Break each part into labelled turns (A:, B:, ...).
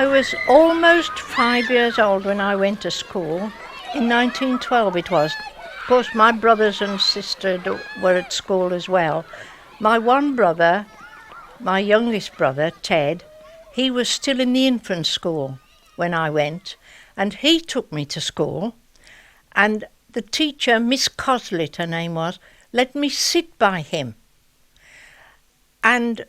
A: I was almost 5 years old when I went to school. In 1912 it was. Of course, my brothers and sister were at school as well. My one brother, my youngest brother, Ted, he was still in the infant school when I went, and he took me to school, and the teacher, Miss Coslet, her name was, let me sit by him. And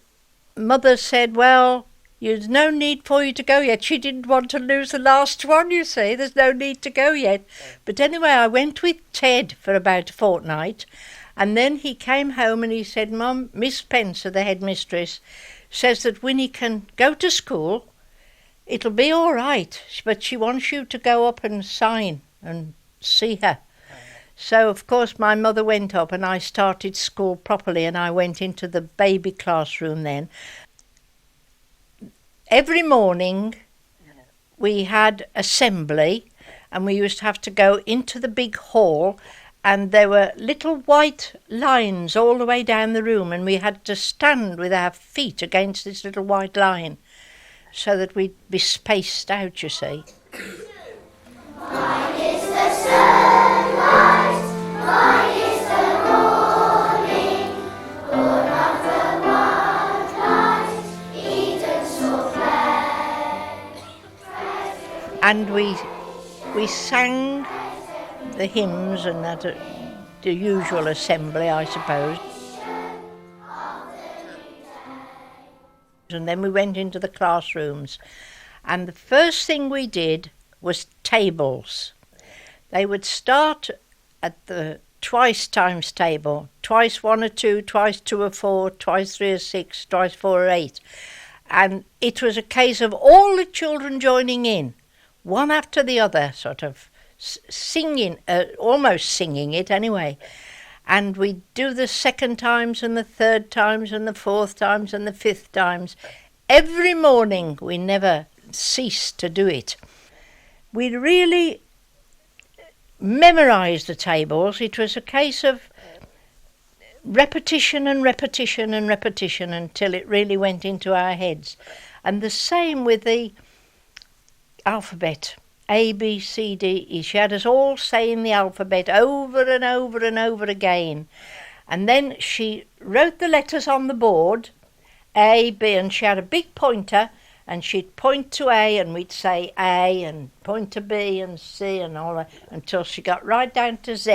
A: Mother said, well, there's no need for you to go yet. She didn't want to lose the last one, you see. There's no need to go yet. But anyway, I went with Ted for about a fortnight, and then he came home and he said, Mum, Miss Spencer, the headmistress, says that Winnie can go to school. It'll be all right, but she wants you to go up and sign and see her. So, of course, my mother went up and I started school properly, and I went into the baby classroom then. Every morning we had assembly, and we used to have to go into the big hall, and there were little white lines all the way down the room, and we had to stand with our feet against this little white line so that we'd be spaced out, you see.
B: Mine is the sunlight, mine is the morning, born of the moonlight, Eden so fair.
A: And we sang the hymns and that, the usual assembly, I suppose. And then we went into the classrooms, and the first thing we did was tables. They would start at the twice times table, twice 1 or 2, twice 2 or 4, twice 3 or 6, twice 4 or 8. And it was a case of all the children joining in, one after the other, sort of singing, almost singing it anyway. And we'd do the second times and the third times and the fourth times and the fifth times. Every morning, we never ceased to do it. We really memorised the tables. It was a case of repetition and repetition and repetition until it really went into our heads. And the same with the alphabet. A, B, C, D, E. She had us all saying the alphabet over and over and over again. And then she wrote the letters on the board, A, B, and she had a big pointer, and she'd point to A and we'd say A, and point to B and C and all that, until she got right down to Z.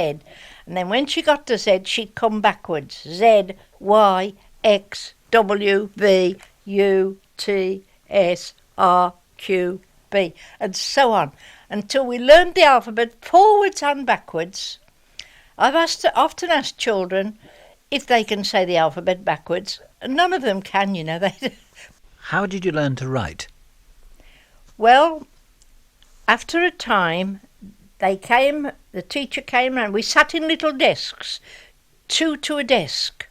A: And then when she got to Z, she'd come backwards. Z, Y, X, W, V, U, T, S, R, Q, B, and so on, until we learned the alphabet forwards and backwards. I've often asked children if they can say the alphabet backwards, and none of them can, you know.
C: How did you learn to write?
A: Well, after a time, the teacher came round. We sat in little desks, 2 to a desk,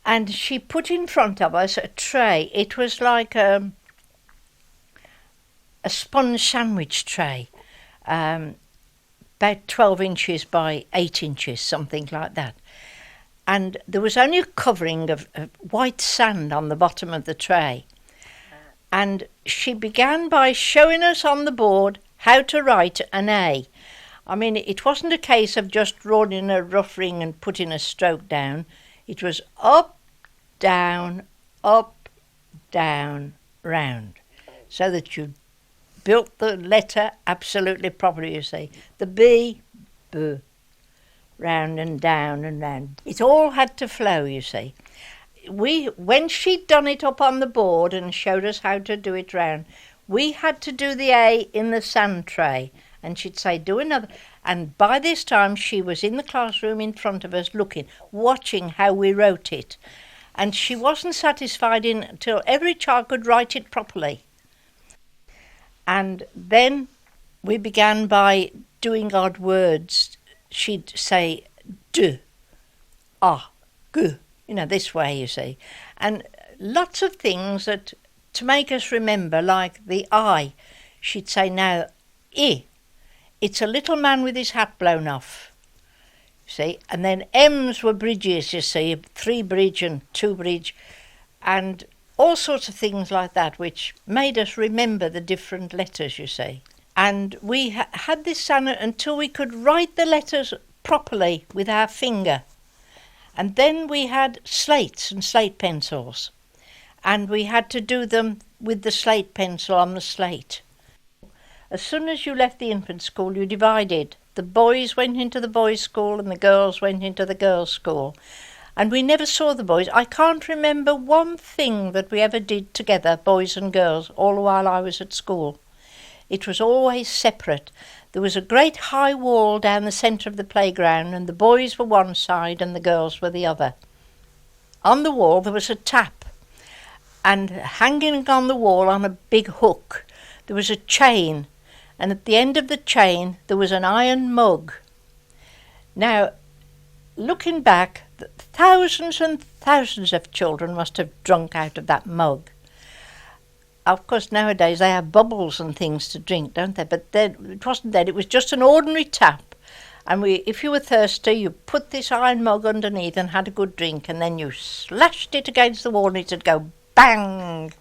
A: and she put in front of us a tray. It was like a sponge sandwich tray, about 12 inches by 8 inches, something like that. And there was only a covering of white sand on the bottom of the tray. And she began by showing us on the board how to write an A. I mean, it wasn't a case of just drawing a rough ring and putting a stroke down. It was up, down, round, so that you built the letter absolutely properly, you see. The B, B, round and down and round. It all had to flow, you see. When she'd done it up on the board and showed us how to do it round, we had to do the A in the sand tray, and she'd say, do another. And by this time, she was in the classroom in front of us looking, watching how we wrote it. And she wasn't satisfied until every child could write it properly. And then we began by doing odd words. She'd say d, ah, g, this way, you see. And lots of things that to make us remember, like the I. She'd say, now, I. It's a little man with his hat blown off. See? And then M's were bridges, you see, 3 bridge and 2 bridge. And all sorts of things like that, which made us remember the different letters, you see. And we had this until we could write the letters properly with our finger. And then we had slates and slate pencils, and we had to do them with the slate pencil on the slate. As soon as you left the infant school, you divided. The boys went into the boys' school and the girls went into the girls' school. And we never saw the boys. I can't remember one thing that we ever did together, boys and girls, all the while I was at school. It was always separate. There was a great high wall down the centre of the playground, and the boys were one side and the girls were the other. On the wall there was a tap, and hanging on the wall on a big hook there was a chain, and at the end of the chain there was an iron mug. Now, looking back, thousands and thousands of children must have drunk out of that mug. Of course, nowadays they have bubbles and things to drink, don't they? But then it wasn't that. It was just an ordinary tap. And if you were thirsty, you put this iron mug underneath and had a good drink, and then you slashed it against the wall and it would go bang.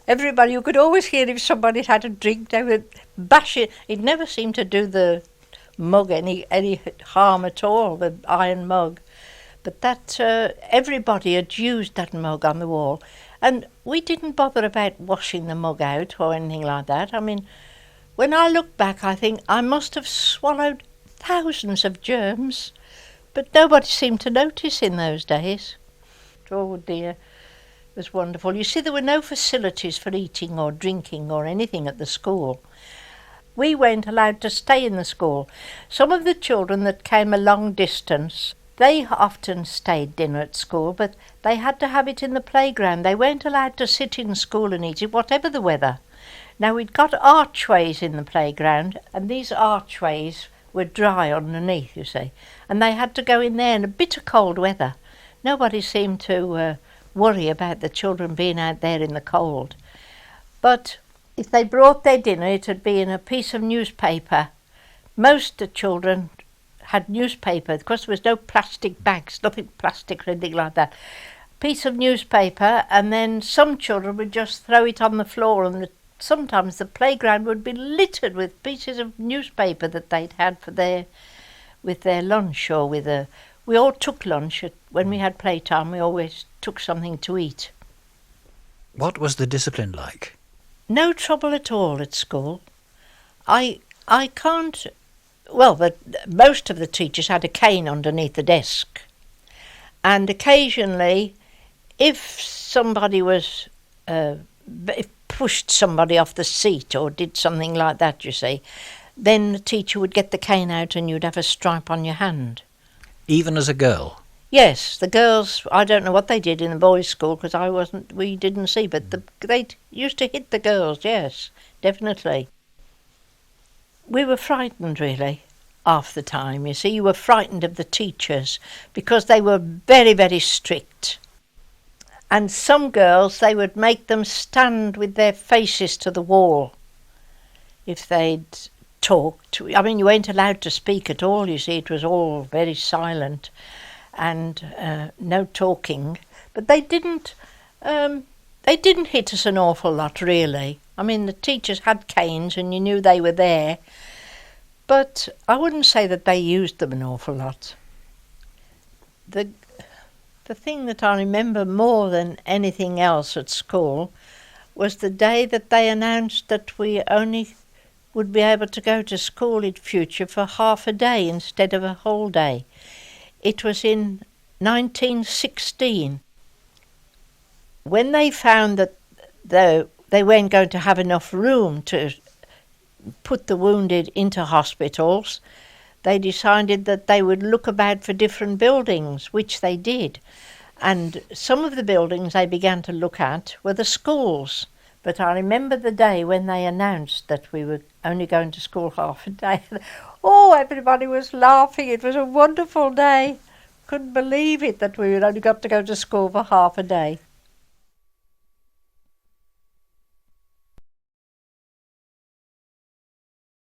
A: Everybody, you could always hear if somebody had a drink, they would bash it. It never seemed to do the mug any harm at all, the iron mug. But that everybody had used that mug on the wall. And we didn't bother about washing the mug out or anything like that. I mean, when I look back, I think I must have swallowed thousands of germs, but nobody seemed to notice in those days. Oh dear, it was wonderful. You see, there were no facilities for eating or drinking or anything at the school. We weren't allowed to stay in the school. Some of the children that came a long distance, they often stayed dinner at school, but they had to have it in the playground. They weren't allowed to sit in school and eat it, whatever the weather. Now, we'd got archways in the playground, and these archways were dry underneath, you see, and they had to go in there in a bitter cold weather. Nobody seemed to worry about the children being out there in the cold. But if they brought their dinner, it would be in a piece of newspaper. Most of the children had newspaper, because there was no plastic bags, nothing plastic or anything like that. Piece of newspaper, and then some children would just throw it on the floor, and sometimes the playground would be littered with pieces of newspaper that they'd had with their lunch or we all took lunch when we had playtime. We always took something to eat.
C: What was the discipline like?
A: No trouble at all at school. I can't. Well, but most of the teachers had a cane underneath the desk, and occasionally, if somebody was pushed somebody off the seat or did something like that, you see, then the teacher would get the cane out and you'd have a stripe on your hand.
C: Even as a girl?
A: Yes, the girls, I don't know what they did in the boys' school because we didn't see, but they used to hit the girls, yes, definitely. We were frightened, really, half the time. You see, you were frightened of the teachers because they were very, very strict. And some girls, they would make them stand with their faces to the wall if they'd talked. I mean, you weren't allowed to speak at all, you see. It was all very silent and no talking. But they didn't hit us an awful lot, really. I mean, the teachers had canes and you knew they were there. But I wouldn't say that they used them an awful lot. The thing that I remember more than anything else at school was the day that they announced that we only would be able to go to school in future for half a day instead of a whole day. It was in 1916. When they found that they weren't going to have enough room to put the wounded into hospitals, they decided that they would look about for different buildings, which they did. And some of the buildings they began to look at were the schools. But I remember the day when they announced that we were only going to school half a day. Oh, everybody was laughing. It was a wonderful day. Couldn't believe it that we had only got to go to school for half a day.